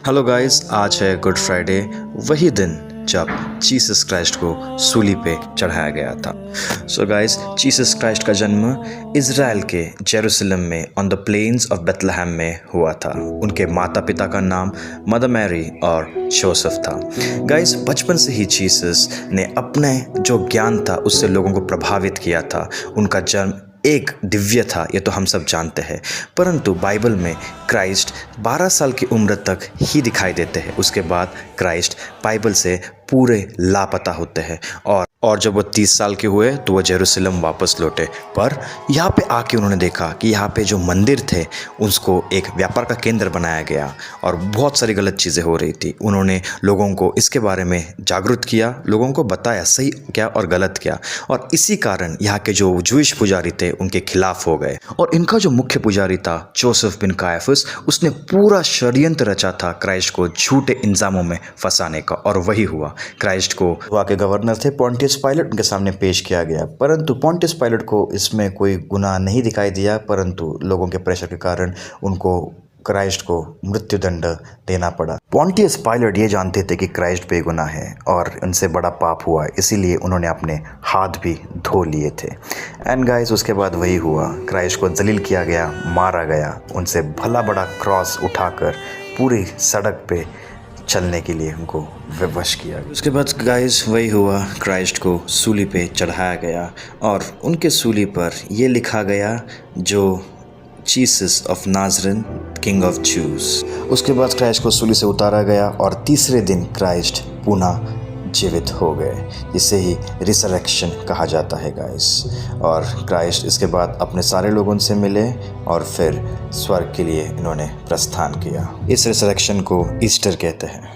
Hello guys, आज है good Friday, वही दिन जब जीसस क्राइस्ट को सूली पे चढ़ाया गया था। सो गाइस, जीसस क्राइस्ट का जन्म इज़राइल के जेरूसलम में on the plains of Bethlehem में हुआ था। उनके माता पिता का नाम मदर मैरी और जोसेफ था। गाइस, बचपन से ही जीसस ने अपने जो ज्ञान था उससे लोगों को प्रभावित किया था। उनका जन्म एक दिव्य था, ये तो हम सब जानते हैं, परंतु बाइबल में क्राइस्ट 12 साल की उम्र तक ही दिखाई देते हैं। उसके बाद क्राइस्ट बाइबल से पूरे लापता होते हैं और जब वो 30 साल के हुए तो वो जेरूसलम वापस लौटे। पर यहाँ पे आके उन्होंने देखा कि यहाँ पे जो मंदिर थे उसको एक व्यापार का केंद्र बनाया गया और बहुत सारी गलत चीज़ें हो रही थी। उन्होंने लोगों को इसके बारे में जागरूक किया, लोगों को बताया सही क्या और गलत क्या, और इसी कारण यहाँ के जो जूइश पुजारी थे उनके खिलाफ हो गए। और इनका जो मुख्य पुजारी था जोसेफ बिन कायाफस, उसने पूरा षड्यंत्र रचा था क्राइस्ट को झूठे इल्जामों में फंसाने का, और वही हुआ। क्राइस्ट को वहाँ के गवर्नर थे पोंटियस पायलट, उनके सामने पेश किया गया, परंतु पोंटियस पायलट को इसमें कोई गुनाह नहीं दिखाई दिया, परंतु लोगों के प्रेशर के कारण उनको क्राइस्ट को मृत्युदंड देना पड़ा। पोंटियस पायलट ये जानते थे कि क्राइस्ट बेगुनाह है और उनसे बड़ा पाप हुआ, इसीलिए उन्होंने अपने हाथ भी धो लिए थे। एंड गाइस, उसके बाद वही हुआ, क्राइस्ट को जलील किया गया, मारा गया, उनसे भला बड़ा क्रॉस उठाकर पूरी सड़क पे चलने के लिए उनको विवश किया। उसके बाद गाइस वही हुआ, क्राइस्ट को सूली पे चढ़ाया गया और उनके सूली पर ये लिखा गया, जो Jesus of Nazareth, king of juice. उसके बाद क्राइस्ट को सूली से उतारा गया और तीसरे दिन क्राइस्ट पुनः जीवित हो गए, जिसे ही रिसरेक्शन कहा जाता है गाइस। और क्राइस्ट इसके बाद अपने सारे लोगों से मिले और फिर स्वर्ग के लिए इन्होंने प्रस्थान किया। इस रिसरेक्शन को ईस्टर कहते हैं।